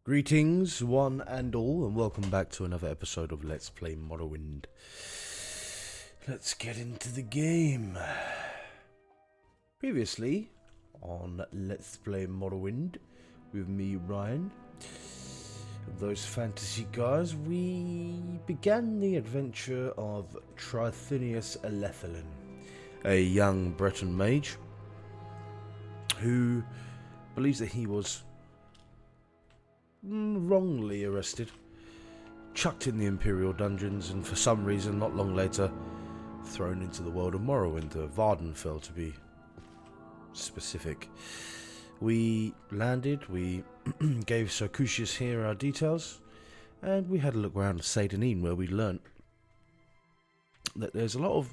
Greetings, one and all, and welcome back to another episode of Let's Play Morrowind. Let's get into the game. Previously, on Let's Play Morrowind, with me, Ryan, those fantasy guys, we began the adventure of Trithinius Elethelin, a young Breton mage, who believes that he was wrongly arrested, chucked in the Imperial dungeons, and for some reason, not long later, thrown into the world of Morrowind, Vvardenfel to be specific. We landed, we gave Sir Crucius here our details, and we had a look around Seydenine, where we learnt that there's a lot of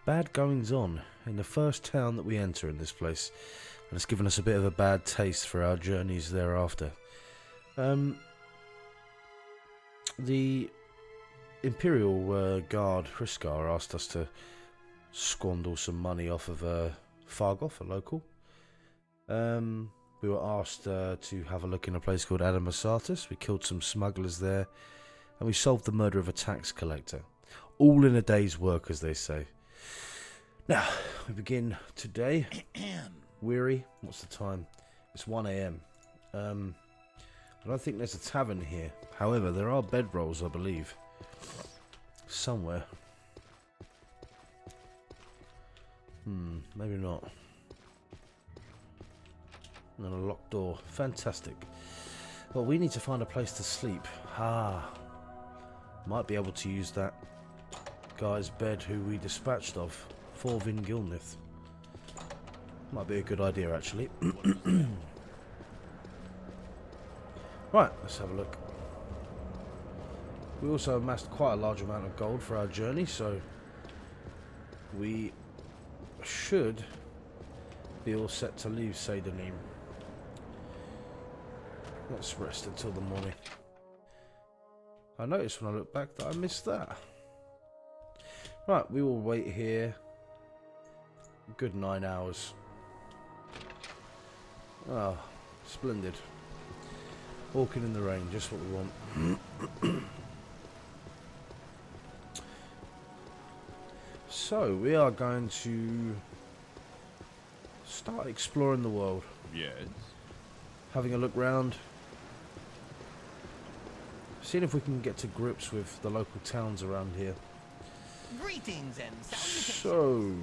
bad goings on in the first town that we enter in this place, and it's given us a bit of a bad taste for our journeys thereafter. The Imperial Guard Hriskar asked us to squander some money off of Fargoth, a local. We were asked to have a look in a place called Adamasatis. We killed some smugglers there, and we solved the murder of a tax collector. All in a day's work, as they say. Now, we begin today. Weary. What's the time? It's 1 AM. I don't think there's a tavern here. However, there are bedrolls, I believe. Somewhere. Maybe not. And a locked door. Fantastic. Well, we need to find a place to sleep. Might be able to use that guy's bed who we dispatched of. For Vingilnith. Might be a good idea, actually. Right, let's have a look. We also amassed quite a large amount of gold for our journey, so we should be all set to leave Seydenine. Let's rest until the morning. I noticed when I look back that I missed that. Right, we will wait here a good 9 hours. Ah, splendid. Walking in the rain, just what we want. So, we are going to start exploring the world. Yes. Having a look round. Seeing if we can get to grips with the local towns around here. Greetings and salutations. So,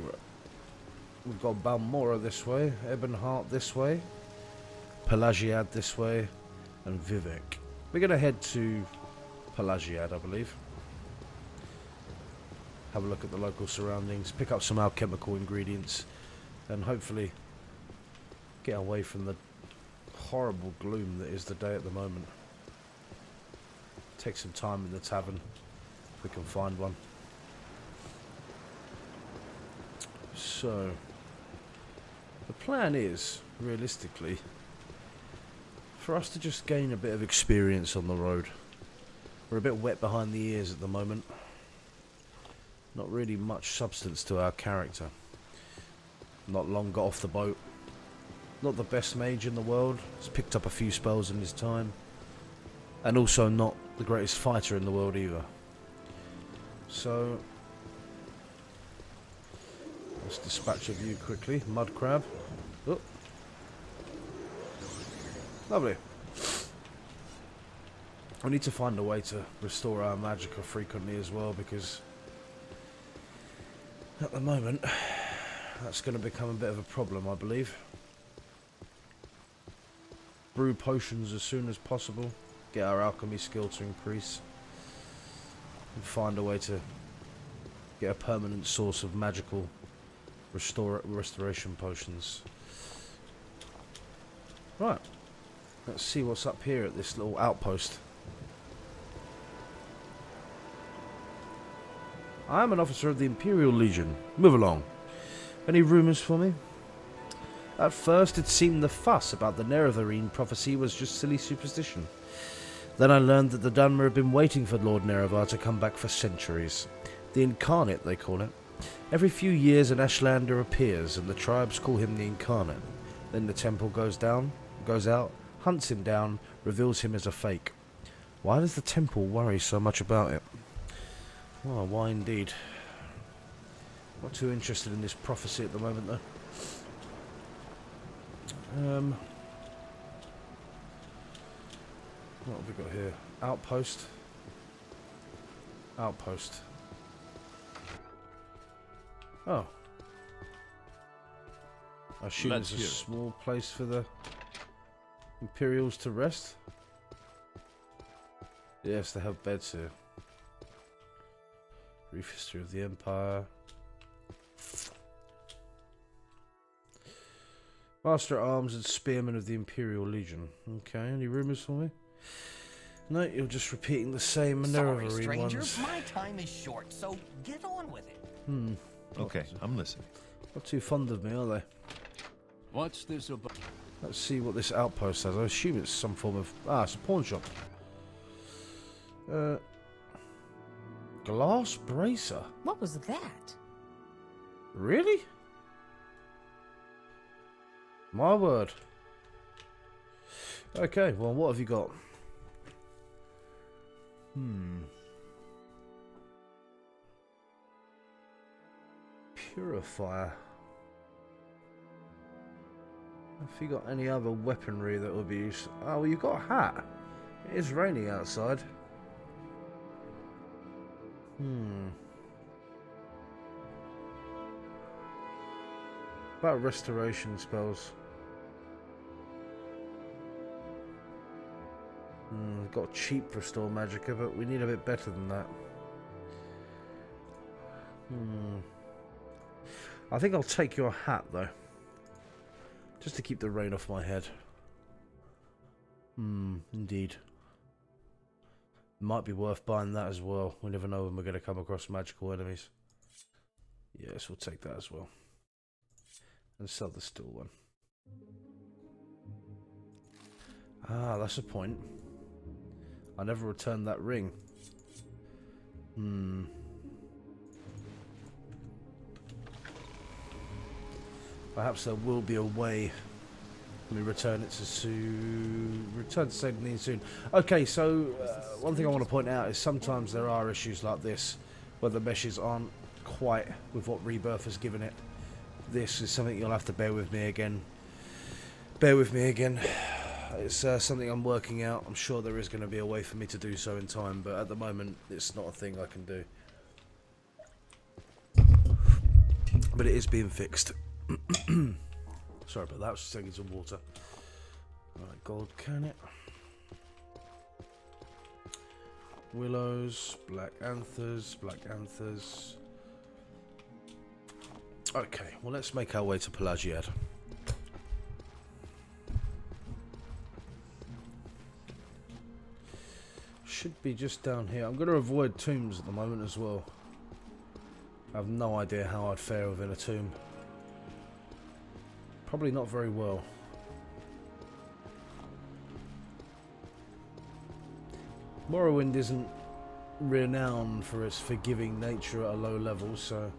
we've got Balmora this way, Ebonheart this way, Pelagiad this way, and Vivek. We're going to head to Pelagiad, I believe. Have a look at the local surroundings, pick up some alchemical ingredients, and hopefully get away from the horrible gloom that is the day at the moment. Take some time in the tavern, if we can find one. So, the plan is, realistically, for us to just gain a bit of experience on the road. We're a bit wet behind the ears at the moment. Not really much substance to our character. Not long got off the boat. Not the best mage in the world. Has picked up a few spells in his time. And also not the greatest fighter in the world either. So, let's dispatch of you quickly. Mud crab. Oh. Lovely. We need to find a way to restore our magicka frequently as well, because at the moment that's going to become a bit of a problem, I believe. Brew potions as soon as possible, get our alchemy skill to increase, and find a way to get a permanent source of magical restoration potions. Right. Let's see what's up here at this little outpost. I am an officer of the Imperial Legion. Move along. Any rumours for me? At first it seemed the fuss about the Nerevarine prophecy was just silly superstition. Then I learned that the Dunmer have been waiting for Lord Nerevar to come back for centuries. The Incarnate, they call it. Every few years an Ashlander appears and the tribes call him the Incarnate. Then the temple goes out, hunts him down, reveals him as a fake. Why does the temple worry so much about it? Well, why indeed? Not too interested in this prophecy at the moment, though. What have we got here? Outpost. Outpost. Oh. I assume it's a small place for the Imperials to rest. Yes, they have beds here. Brief history of the Empire. Master at Arms and Spearman of the Imperial Legion. Okay, any rumours for me? No, you're just repeating the same Sorry, Minerva stranger. ones. My time is short, so get on with it. Okay, I'm listening. Not too fond of me, are they? What's this about? Let's see what this outpost has. I assume it's some form of... Ah, it's a pawn shop. Glass bracer? What was that? Really? My word. Okay, well, what have you got? Purifier. Have you got any other weaponry that would be used? Oh, well, you've got a hat. It is raining outside. About restoration spells. We've got cheap restore magicka, but we need a bit better than that. I think I'll take your hat though, just to keep the rain off my head. Indeed. Might be worth buying that as well. We never know when we're going to come across magical enemies. Yes, we'll take that as well. And sell the steel one. Ah, that's a point. I never returned that ring. Perhaps there will be a way. Let me return it to return to Satan soon. Okay, so one thing I want to point out is sometimes there are issues like this where the meshes aren't quite with what Rebirth has given it. This is something you'll have to bear with me again. Bear with me again. It's something I'm working out. I'm sure there is going to be a way for me to do so in time, but at the moment it's not a thing I can do. But it is being fixed. Sorry about that, I was just taking some water. Alright, gold can it. Willows, black anthers, black anthers. Okay, well let's make our way to Pelagiad. Should be just down here. I'm going to avoid tombs at the moment as well. I have no idea how I'd fare within a tomb. Probably not very well. Morrowind isn't renowned for its forgiving nature at a low level, so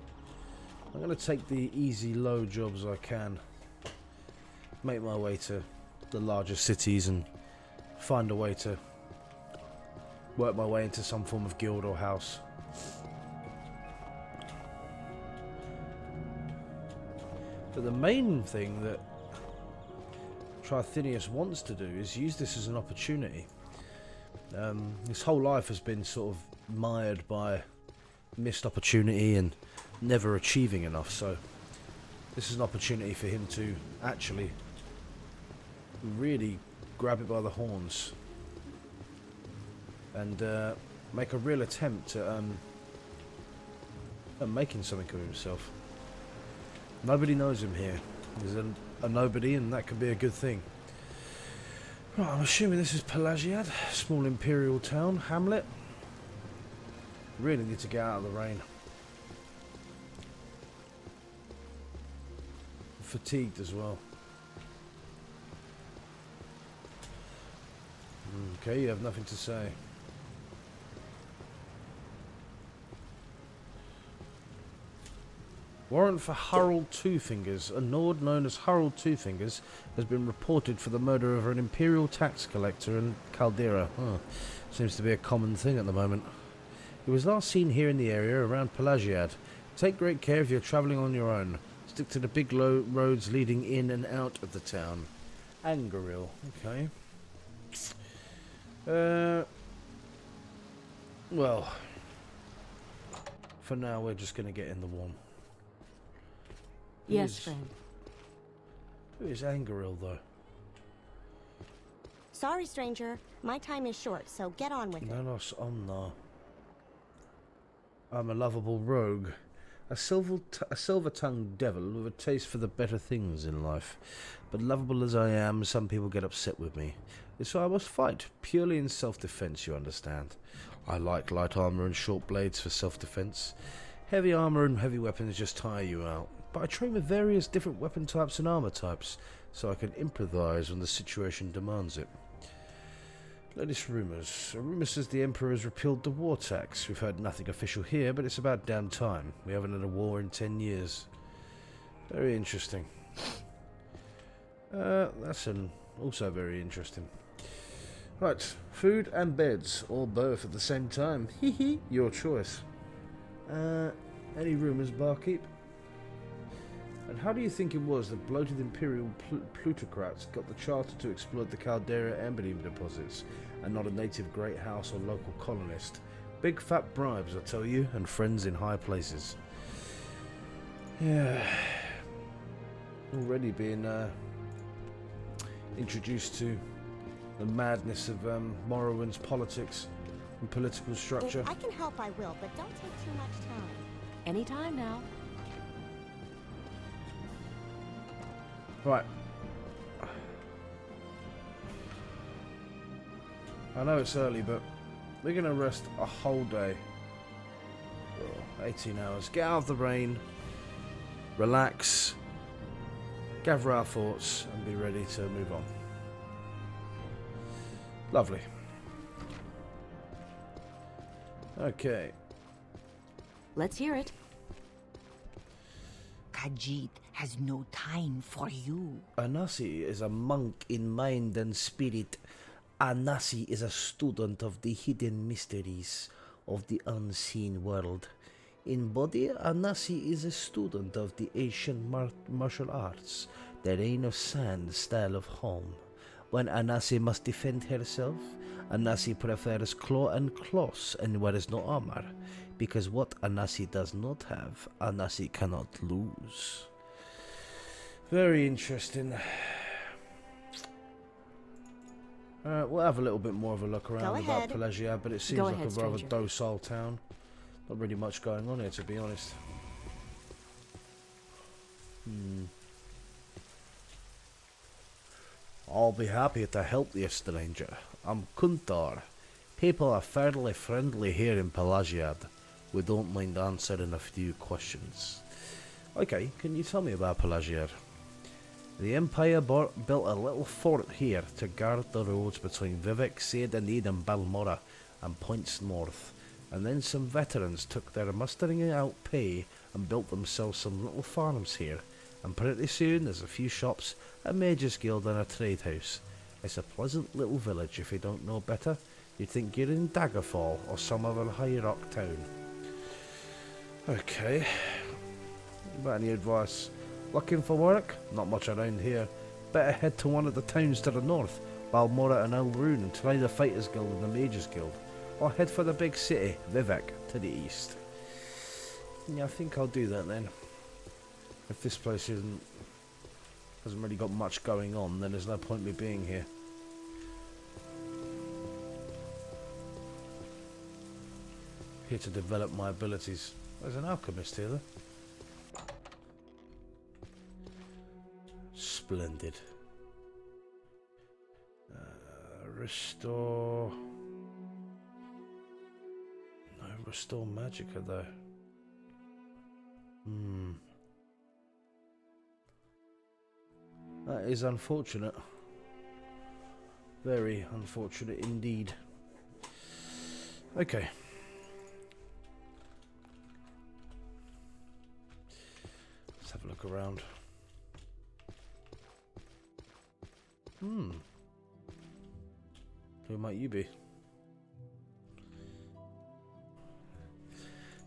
I'm going to take the easy low jobs I can. Make my way to the larger cities and find a way to work my way into some form of guild or house. But the main thing that Trithinius wants to do is use this as an opportunity. His whole life has been sort of mired by missed opportunity and never achieving enough, so this is an opportunity for him to actually really grab it by the horns and make a real attempt at making something of himself. Nobody knows him here. He's a nobody, and that could be a good thing. Right, I'm assuming this is Pelagiad, small imperial town, hamlet. Really need to get out of the rain. I'm fatigued as well. Okay, you have nothing to say. Warrant for Harold Twofingers. A Nord known as Harold Twofingers has been reported for the murder of an Imperial tax collector in Caldera. Huh. Seems to be a common thing at the moment. He was last seen here in the area around Pelagiad. Take great care if you're travelling on your own. Stick to the big roads leading in and out of the town. Angeril. Okay. Well, for now we're just going to get in the one. Yes, friend. Who is Angeril, though? Sorry, stranger. My time is short, so get on with it. Nanos Omnar. I'm a lovable rogue. A silver-tongued devil with a taste for the better things in life. But lovable as I am, some people get upset with me. So I must fight, purely in self-defense, you understand. I like light armor and short blades for self-defense. Heavy armor and heavy weapons just tire you out. But I train with various different weapon types and armor types, so I can improvise when the situation demands it. Latest rumours. A rumour says the Emperor has repealed the war tax. We've heard nothing official here, but it's about damn time. We haven't had a war in 10 years. Very interesting. That's also very interesting. Right, food and beds, or both at the same time. Hee your choice. Any rumours, barkeep? And how do you think it was that bloated Imperial plutocrats got the charter to exploit the Caldera Emberbeam deposits, and not a native great house or local colonist? Big fat bribes, I tell you, and friends in high places. Yeah. Already being introduced to the madness of Morrowind's politics and political structure. If I can help, I will, but don't take too much time. Anytime now. Right. I know it's early, but we're going to rest a whole day. 18 hours. Get out of the rain. Relax. Gather our thoughts and be ready to move on. Lovely. Okay. Let's hear it. Khajiit has no time for you. Anasi is a monk in mind and spirit. Anasi is a student of the hidden mysteries of the unseen world. In body, Anasi is a student of the ancient martial arts, the Reign of Sand style of home. When Anasi must defend herself, Anasi prefers claw and cloth and wears no armor, because what Anasi does not have, Anasi cannot lose. Very interesting. We'll have a little bit more of a look around about Pelagiad, but it seems like a rather docile town. Not really much going on here, to be honest. I'll be happy to help you, stranger. I'm Kuntar. People are fairly friendly here in Pelagiad. We don't mind answering a few questions. Okay, can you tell me about Pelagiad? The Empire built a little fort here to guard the roads between Vivek, Seydanid and Balmora and points north. And then some veterans took their mustering out pay and built themselves some little farms here. And pretty soon there's a few shops, a Mage's Guild and a trade house. It's a pleasant little village if you don't know better. You'd think you're in Daggerfall or some other high rock town. Okay. Got any advice? Looking for work? Not much around here. Better head to one of the towns to the north, Balmora and Elrune, and try the Fighters Guild and the Mages Guild. Or head for the big city, Vivek, to the east. Yeah, I think I'll do that then. If this place hasn't really got much going on, then there's no point in me being here. Here to develop my abilities. There's an alchemist here, though. Splendid. Restore... No, restore magicka, though. That is unfortunate. Very unfortunate indeed. Okay. look around. Who might you be?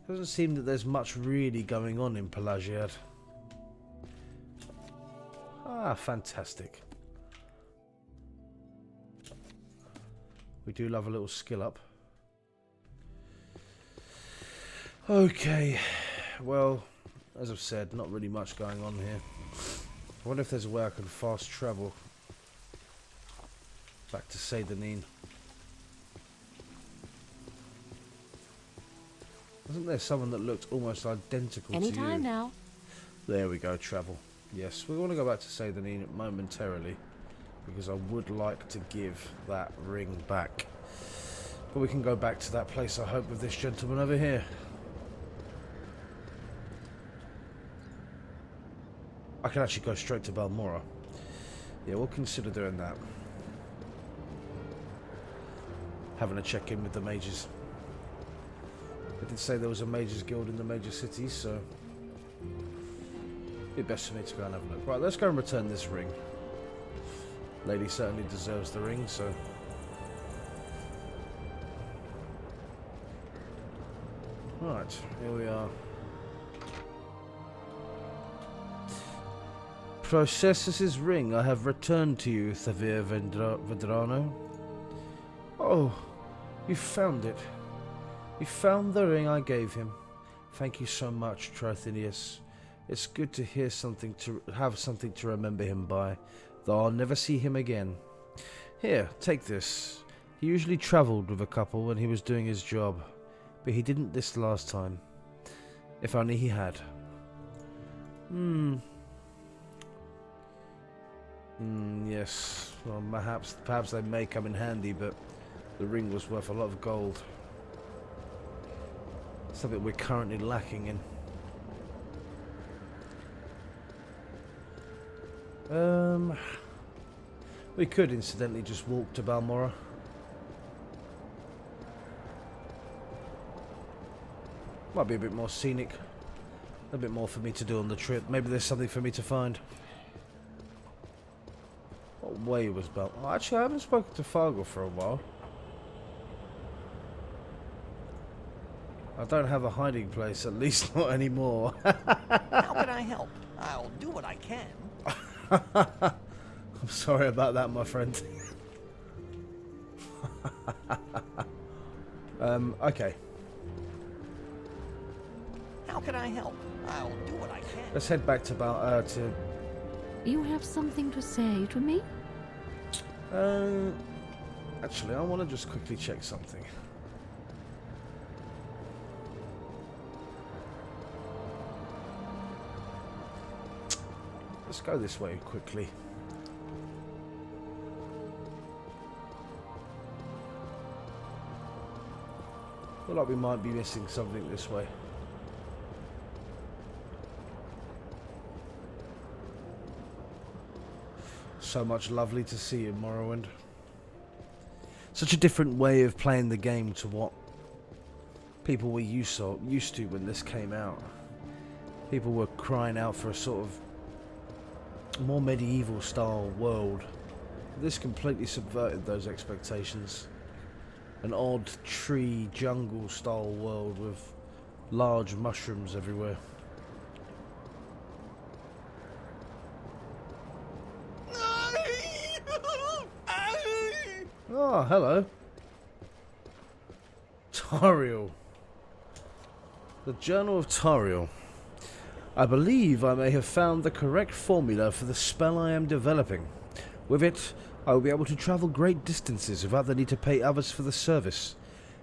Doesn't seem that there's much really going on in Pelagiad. Ah, fantastic. We do love a little skill up. Okay, well, as I've said, not really much going on here. I wonder if there's a way I can fast travel back to Seydanine. Wasn't there someone that looked almost identical to you? Anytime now. There we go, travel. Yes, we want to go back to Seydanine momentarily, because I would like to give that ring back. But we can go back to that place, I hope, with this gentleman over here. I can actually go straight to Balmora. Yeah, we'll consider doing that. Having a check-in with the mages. I did say there was a mages guild in the major cities, so it'd be best for me to go and have a look. Right, let's go and return this ring. Lady certainly deserves the ring, so right, here we are. Processus's ring I have returned to you, Vvardenfel. Oh, you found it. You found the ring I gave him. Thank you so much, Trithinius. It's good to hear something to have something to remember him by, though I'll never see him again. Here, take this. He usually travelled with a couple when he was doing his job, but he didn't this last time. If only he had. Yes. Well, perhaps they may come in handy, but the ring was worth a lot of gold. Something we're currently lacking in. We could incidentally just walk to Balmora. Might be a bit more scenic. A bit more for me to do on the trip. Maybe there's something for me to find. What way was Balmora? Oh, actually, I haven't spoken to Fargo for a while. I don't have a hiding place, at least not anymore. How can I help? I'll do what I can. I'm sorry about that, my friend. Okay. How can I help? I'll do what I can. Let's head back to You have something to say to me? Actually, I want to just quickly check something. Let's go this way quickly. Feel like we might be missing something this way. So much lovely to see in Morrowind. Such a different way of playing the game to what people were used to when this came out. People were crying out for a sort of more medieval style world. This completely subverted those expectations. An odd tree jungle style world with large mushrooms everywhere. Oh, hello. Tario. The Journal of Tario. I believe I may have found the correct formula for the spell I am developing. With it, I will be able to travel great distances without the need to pay others for the service.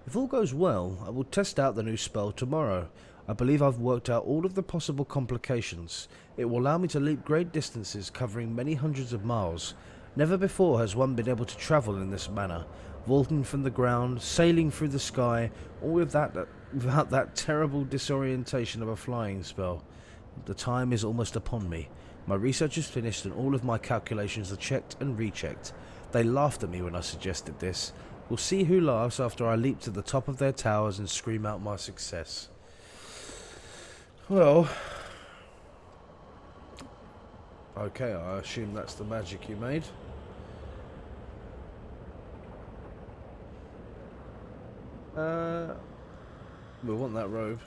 If all goes well, I will test out the new spell tomorrow. I believe I've worked out all of the possible complications. It will allow me to leap great distances covering many hundreds of miles. Never before has one been able to travel in this manner, vaulting from the ground, sailing through the sky, all without that terrible disorientation of a flying spell. The time is almost upon me. My research is finished and all of my calculations are checked and rechecked. They laughed at me when I suggested this. We'll see who laughs after I leap to the top of their towers and scream out my success. Well, Okay, I assume that's the magic you made. We want that robe.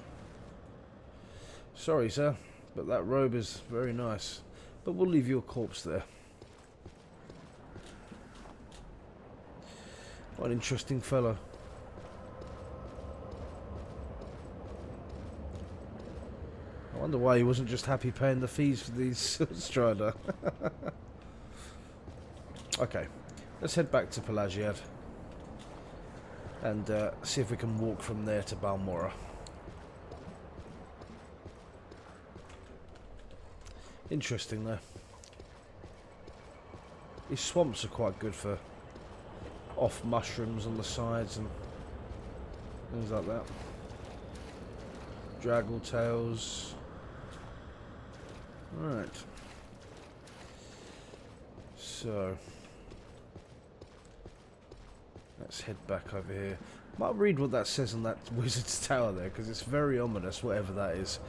Sorry, sir, but that robe is very nice. But we'll leave your corpse there. What an interesting fellow. I wonder why he wasn't just happy paying the fees for these Strider. Okay, let's head back to Pelagiad and see if we can walk from there to Balmora. Interesting though. These swamps are quite good for off mushrooms on the sides and things like that. Draggle tails. Right. So let's head back over here. Might read what that says on that wizard's tower there, because it's very ominous, whatever that is.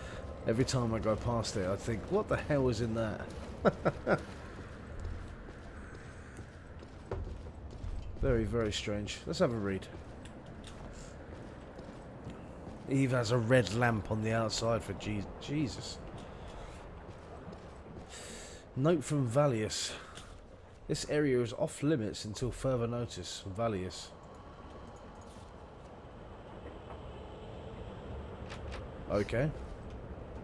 Every time I go past it I think, what the hell is in that? Very, very strange. Let's have a read. Eve has a red lamp on the outside for Jesus. Note from Valius. This area is off limits until further notice. Valius. Okay.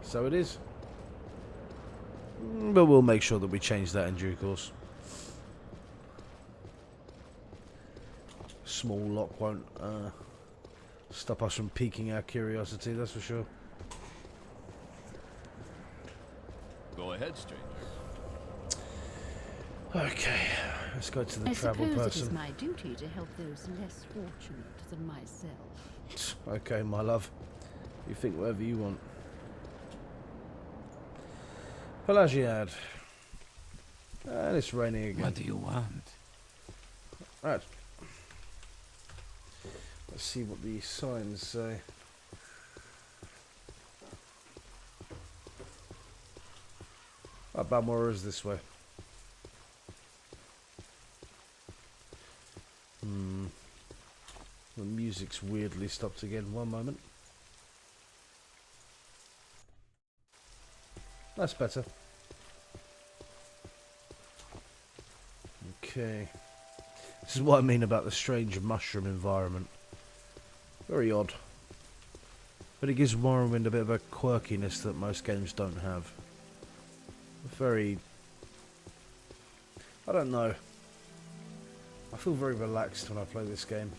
So it is. But we'll make sure that we change that in due course. Small lock won't stop us from piquing our curiosity, that's for sure. Go ahead, stranger. Okay, let's go to the travel suppose person. it is my duty to help those less fortunate than myself. Okay, my love. You think whatever you want. Pelagiad. And it's raining again. What do you want? Right. Let's see what the signs say. Balmora is this way. The music's weirdly stopped again. One moment. That's better. Okay. This is what I mean about the strange mushroom environment. Very odd. But it gives Morrowind a bit of a quirkiness that most games don't have. Very... I don't know. I feel very relaxed when I play this game.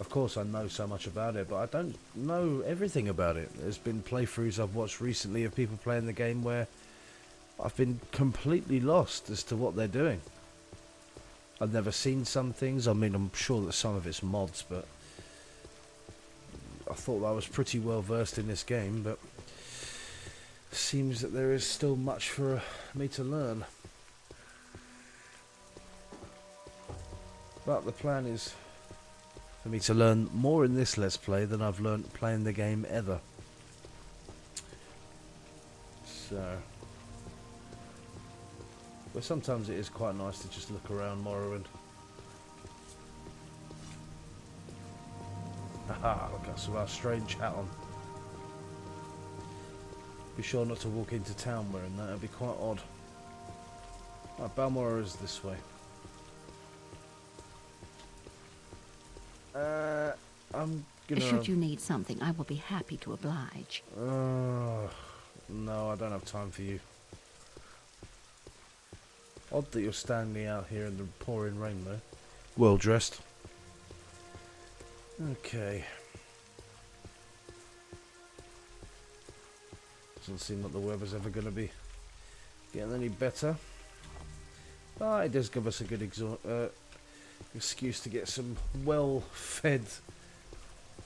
Of course I know so much about it, but I don't know everything about it. There's been playthroughs I've watched recently of people playing the game where I've been completely lost as to what they're doing. I've never seen some things. I mean, I'm sure that some of it's mods, but I thought I was pretty well versed in this game, but seems that there is still much for me to learn. But the plan is for me to learn more in this Let's Play than I've learnt playing the game ever. So... but sometimes it is quite nice to just look around Morrowind. Haha, look at some our strange hat on. Be sure not to walk into town wearing that, it'd be quite odd. Right, Balmora is this way. I'm gonna... Should you need something, I will be happy to oblige. No, I don't have time for you. Odd that you're standing out here in the pouring rain though. Well dressed. Okay. Doesn't seem like the weather's ever going to be getting any better. But it does give us a good excuse to get some well-fed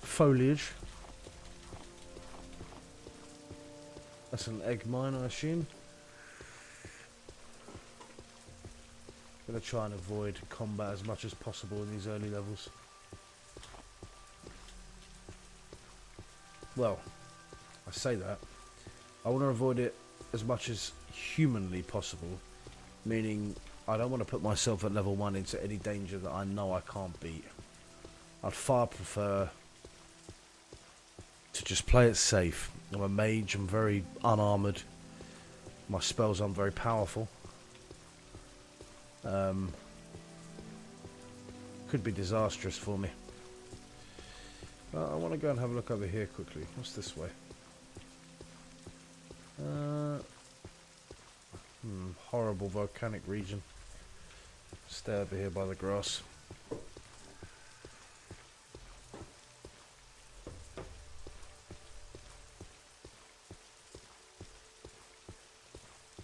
foliage. That's an egg mine, I assume. Gonna try and avoid combat as much as possible in these early levels. Well, I say that. I want to avoid it as much as humanly possible, meaning I don't want to put myself at level 1 into any danger that I know I can't beat. I'd far prefer to just play it safe. I'm a mage, I'm very unarmoured, my spells aren't very powerful. Could be disastrous for me. I want to go and have a look over here quickly. What's this way? Horrible volcanic region. Stay over here by the grass.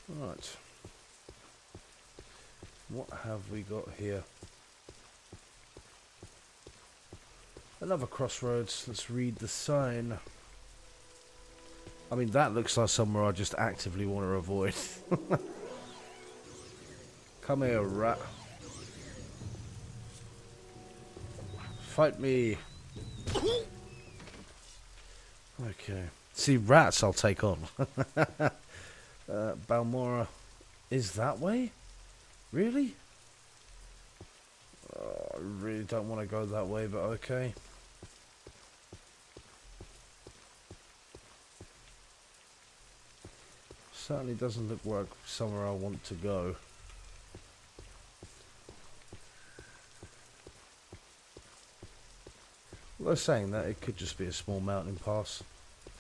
Right. What have we got here? Another crossroads. Let's read the sign. I mean, that looks like somewhere I just actively want to avoid. Come here, rat. Fight me. Okay. See, rats I'll take on. Balmora is that way? Really? I really don't want to go that way, but okay. Certainly doesn't look like somewhere I want to go. Although saying that, it could just be a small mountain pass.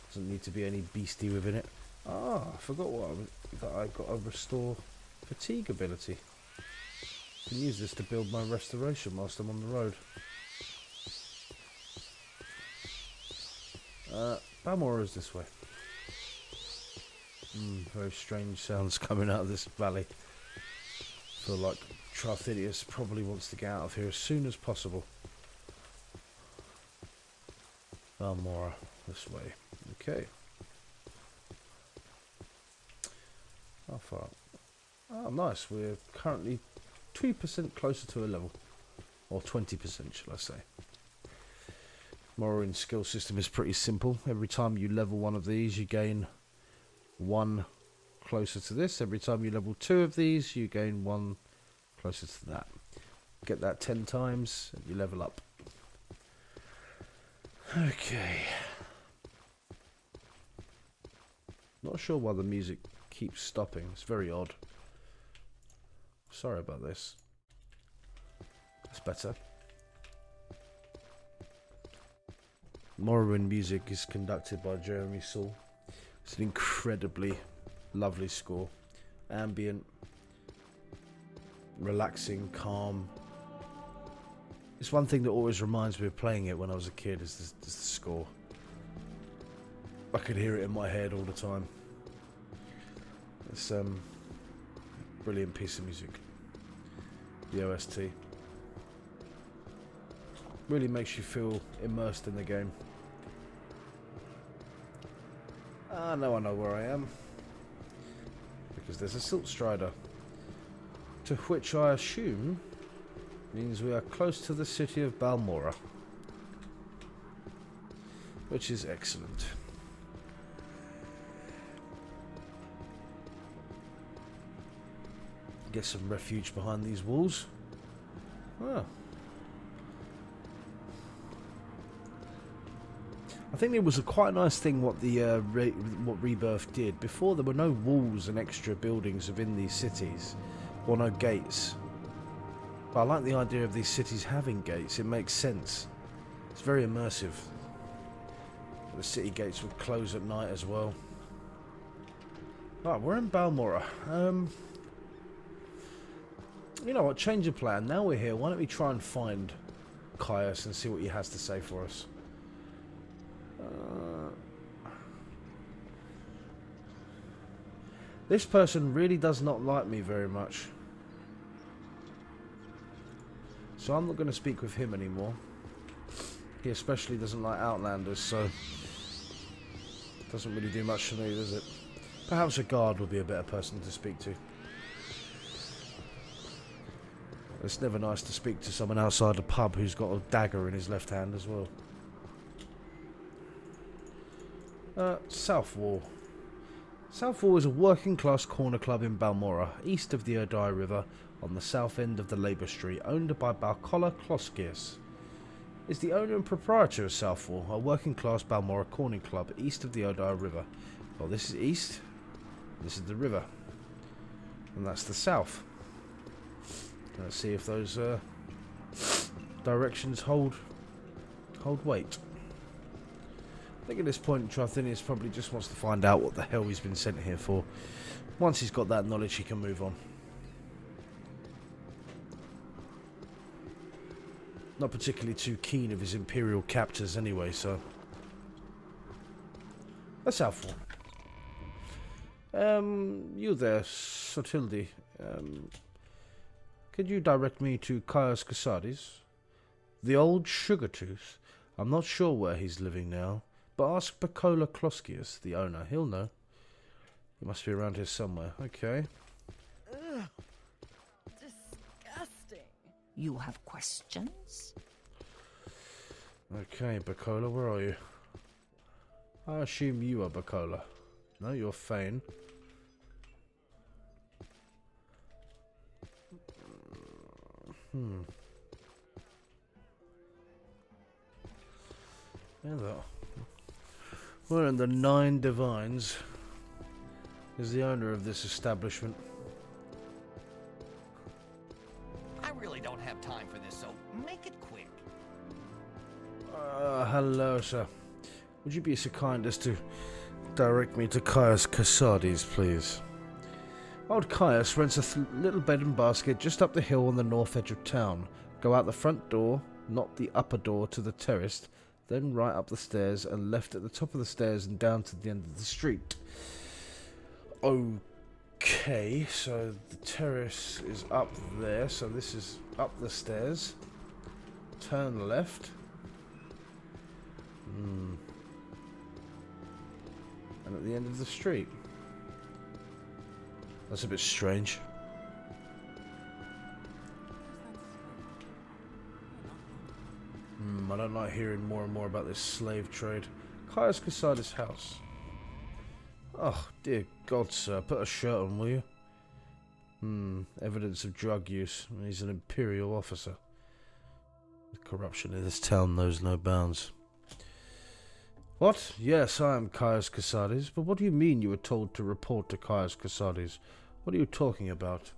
Doesn't need to be any beastie within it. Ah, I forgot that I got a restore fatigue ability. Can use this to build my restoration whilst I'm on the road. Balmora is this way. Very strange sounds coming out of this valley. Feel like Tralthidius probably wants to get out of here as soon as possible. Balmora, this way. Okay. How far? Oh, nice. We're currently 2% closer to a level. Or 20%, shall I say. Morrowind's skill system is pretty simple. Every time you level one of these, you gain one closer to this. Every time you level 2 of these, you gain one closer to that. Get that 10 times, and you level up. Okay. Not sure why the music keeps stopping. It's very odd. Sorry about this. That's better. Morrowind music is conducted by Jeremy Saul. It's an incredibly lovely score. Ambient, relaxing, calm. It's one thing that always reminds me of playing it when I was a kid is the score. I could hear it in my head all the time. It's brilliant piece of music. The OST. Really makes you feel immersed in the game. Now I know where I am. Because there's a Silt Strider. To which I assume means we are close to the city of Balmora. Which is excellent. Get some refuge behind these walls. Ah. I think it was a quite nice thing what the what Rebirth did. Before there were no walls and extra buildings within these cities, or no gates. But I like the idea of these cities having gates. It makes sense. It's very immersive. The city gates would close at night as well. Right, we're in Balmora. You know what? Change of plan. Now we're here. Why don't we try and find Caius and see what he has to say for us? This person really does not like me very much. So I'm not going to speak with him anymore. He especially doesn't like Outlanders, so it doesn't really do much for me, does it? Perhaps a guard would be a better person to speak to. It's never nice to speak to someone outside a pub who's got a dagger in his left hand as well. South Wall. Southall is a working-class corner club in Balmora, east of the Erdire River, on the south end of the Labour Street, owned by Balcola Kloskius. Is the owner and proprietor of Southall, a working-class Balmora corning club east of the Erdire River. Well, this is east, this is the river, and that's the south. Let's see if those directions hold weight. I think at this point Trithinius probably just wants to find out what the hell he's been sent here for. Once he's got that knowledge, he can move on. Not particularly too keen of his Imperial captors anyway, so... That's helpful. You there, Sotilde. Could you direct me to Caius Casades? The old sugar tooth. I'm not sure where he's living now, but ask Balcola Kloskius, the owner. He'll know. He must be around here somewhere. Okay. Ugh. Disgusting. You have questions? Okay, Balcola, where are you? I assume you are Balcola. No, you're Fane. Yeah, though. One of the 9 divines is the owner of this establishment. I really don't have time for this, so make it quick. Hello, sir. Would you be so kind as to direct me to Caius Casades, please? Old Caius rents a little bed and basket just up the hill on the north edge of town. Go out the front door, not the upper door to the terrace, then right up the stairs and left at the top of the stairs and down to the end of the street. Okay, so the terrace is up there, so this is up the stairs. Turn left. And at the end of the street. That's a bit strange. I don't like hearing more and more about this slave trade. Caius Casades' house. Oh, dear God, sir. Put a shirt on, will you? Evidence of drug use. He's an Imperial officer. The corruption in this town knows no bounds. What? Yes, I am Caius Casades, but what do you mean you were told to report to Caius Casades? What are you talking about?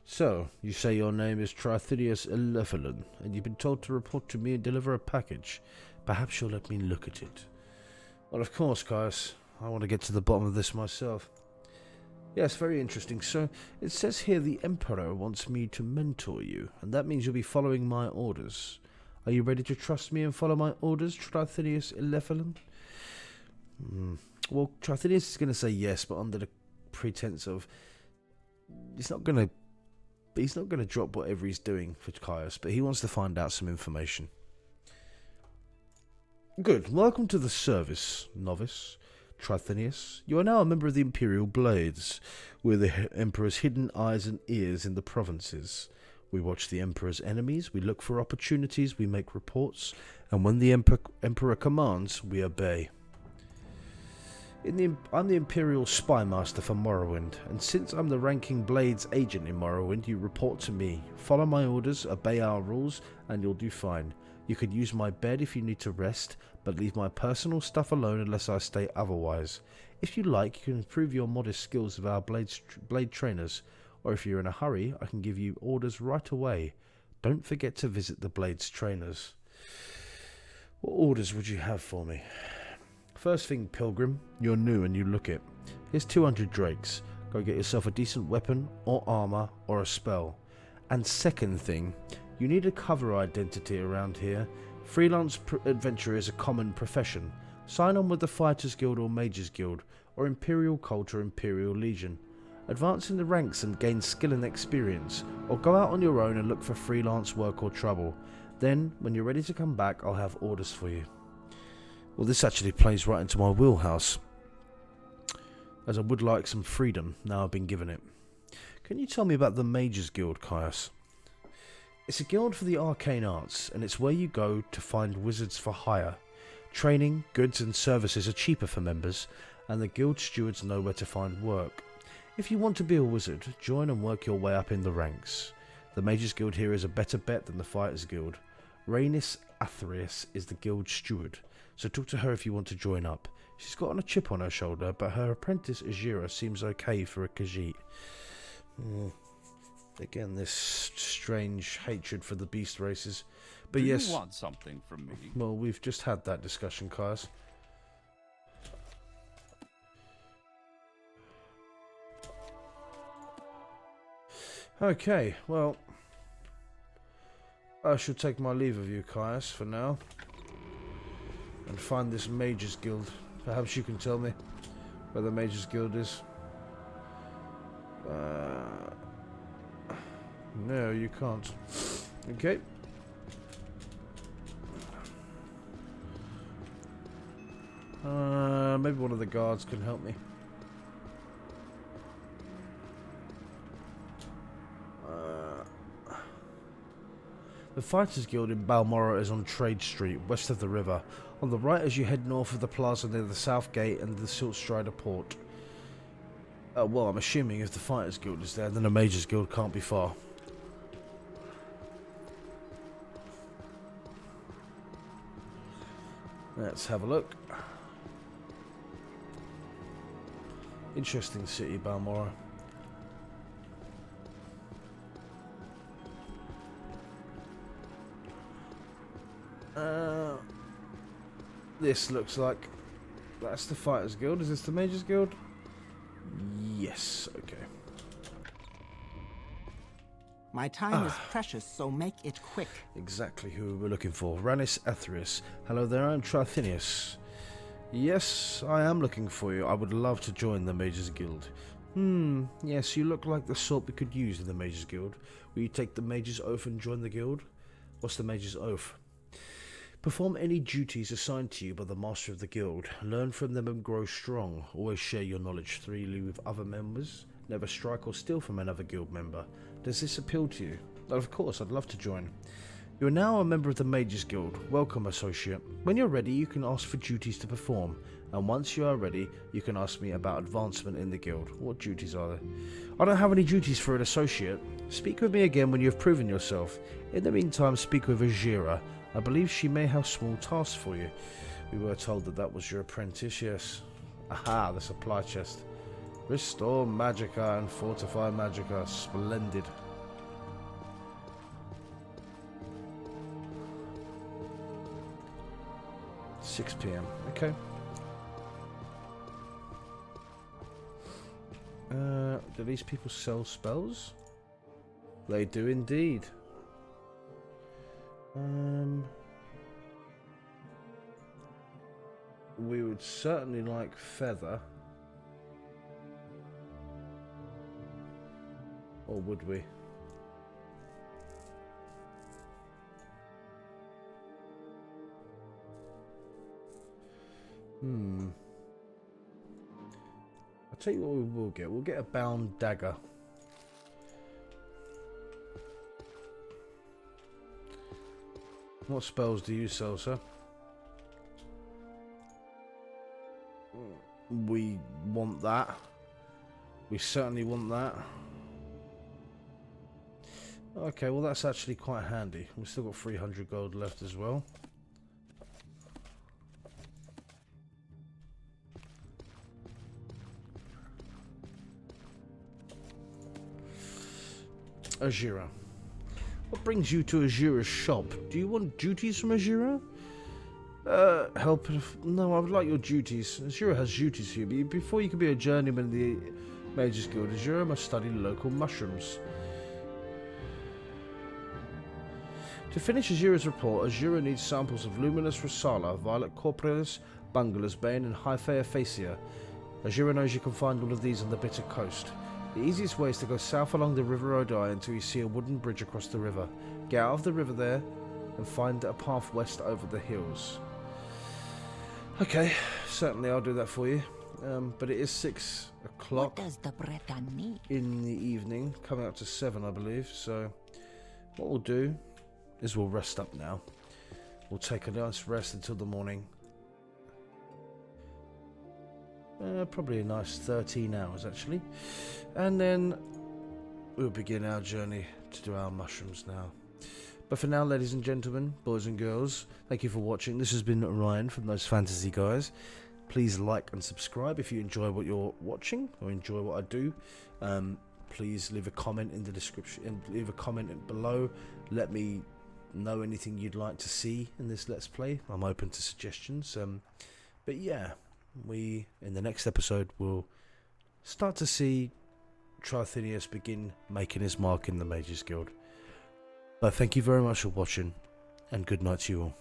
So, you say your name is Trithinius Eleffelin, and you've been told to report to me and deliver a package. Perhaps you'll let me look at it. Well, of course, Caius. I want to get to the bottom of this myself. Yes, very interesting. So, it says here the Emperor wants me to mentor you, and that means you'll be following my orders. Are you ready to trust me and follow my orders, Trithinius Eleffelin? Well, Trithinius is going to say yes, but under the pretense of he's not going to drop whatever he's doing for Caius, but he wants to find out some information. Good. Welcome to the service, novice. Trithinius, you are now a member of the Imperial Blades. We're the Emperor's hidden eyes and ears in the provinces. We watch the Emperor's enemies, we look for opportunities, we make reports, and when the Emperor commands, we obey. I'm the Imperial Spy Master for Morrowind, and since I'm the ranking Blades agent in Morrowind, you report to me. Follow my orders, obey our rules, and you'll do fine. You can use my bed if you need to rest, but leave my personal stuff alone unless I state otherwise. If you like, you can improve your modest skills with our blade trainers, or if you're in a hurry, I can give you orders right away. Don't forget to visit the Blades trainers. What orders would you have for me? First thing, Pilgrim, you're new and you look it. Here's 200 drakes. Go get yourself a decent weapon, or armor, or a spell. And second thing, you need a cover identity around here. Freelance adventurer is a common profession. Sign on with the Fighters Guild or Mages Guild, or Imperial Cult or Imperial Legion. Advance in the ranks and gain skill and experience, or go out on your own and look for freelance work or trouble. Then, when you're ready to come back, I'll have orders for you. Well, this actually plays right into my wheelhouse, as I would like some freedom now I've been given it. Can you tell me about the Mages Guild, Caius? It's a guild for the arcane arts, and it's where you go to find wizards for hire. Training, goods and services are cheaper for members, and the guild stewards know where to find work. If you want to be a wizard, join and work your way up in the ranks. The Mages Guild here is a better bet than the Fighters Guild. Rhaenys Athreus is the guild steward, so talk to her if you want to join up. She's got a chip on her shoulder, but her apprentice Azura seems okay for a Khajiit. Again, this strange hatred for the beast races. But yes, you want something from me? Well, we've just had that discussion, Kaius. Okay, well, I shall take my leave of you, Kaius, for now, and find this Mages Guild. Perhaps you can tell me where the Mages Guild is. No, you can't. Okay. Maybe one of the guards can help me. The Fighters Guild in Balmora is on Trade Street, west of the river. On the right as you head north of the plaza near the South Gate and the Siltstrider Port. Well, I'm assuming if the Fighters Guild is there, then the Mages Guild can't be far. Let's have a look. Interesting city, Balmora. This looks like that's the Fighters Guild. Is this the Mages Guild? Yes. Okay. My time is precious, so make it quick. Exactly who we were looking for. Rhaenys Athreus. Hello there, I'm Trithinius. Yes, I am looking for you. I would love to join the Mages Guild. Yes, you look like the sort we could use in the Mages Guild. Will you take the Mages Oath and join the guild? What's the Mages Oath? Perform any duties assigned to you by the Master of the Guild. Learn from them and grow strong. Always share your knowledge freely with other members. Never strike or steal from another guild member. Does this appeal to you? Well, of course, I'd love to join. You are now a member of the Mages Guild. Welcome, associate. When you're ready, you can ask for duties to perform. And once you are ready, you can ask me about advancement in the guild. What duties are there? I don't have any duties for an associate. Speak with me again when you have proven yourself. In the meantime, speak with Azura. I believe she may have small tasks for you. We were told that that was your apprentice, yes. Aha, the supply chest. Restore Magicka and fortify Magicka. Splendid. $6 PM. Okay. Do these people sell spells? They do indeed. We would certainly like feather. Or would we? I'll tell you what we will get. We'll get a bound dagger. What spells do you sell, sir? We want that. We certainly want that. Okay, well that's actually quite handy. We've still got 300 gold left as well. Azura. What brings you to Azura's shop? Do you want duties from Azura? Help. No, I would like your duties. Azura has duties for you, but before you can be a journeyman in the Mages Guild, Azura must study local mushrooms. To finish Azura's report, Azura needs samples of Luminous Rosala, Violet Corporealis, Bungalas Bane, and Hyphaea Facea. Azura knows you can find all of these on the Bitter Coast. The easiest way is to go south along the River Odai until you see a wooden bridge across the river. Get out of the river there and find a path west over the hills. Okay, certainly I'll do that for you. But it is 6 o'clock What does the Breton need? in the evening, coming up to 7 I believe, so what we'll do is we'll rest up now. We'll take a nice rest until the morning. probably a nice 13 hours actually. And then we'll begin our journey to do our mushrooms now. But for now, ladies and gentlemen, boys and girls, thank you for watching. This has been Ryan from Those Fantasy Guys. Please like and subscribe if you enjoy what you're watching or enjoy what I do. Please leave a comment in the description and leave a comment below. Let me know anything you'd like to see in this Let's Play. I'm open to suggestions. But yeah, we in the next episode will start to see Trithenius begin making his mark in the Mages Guild. But thank you very much for watching, and good night to you all.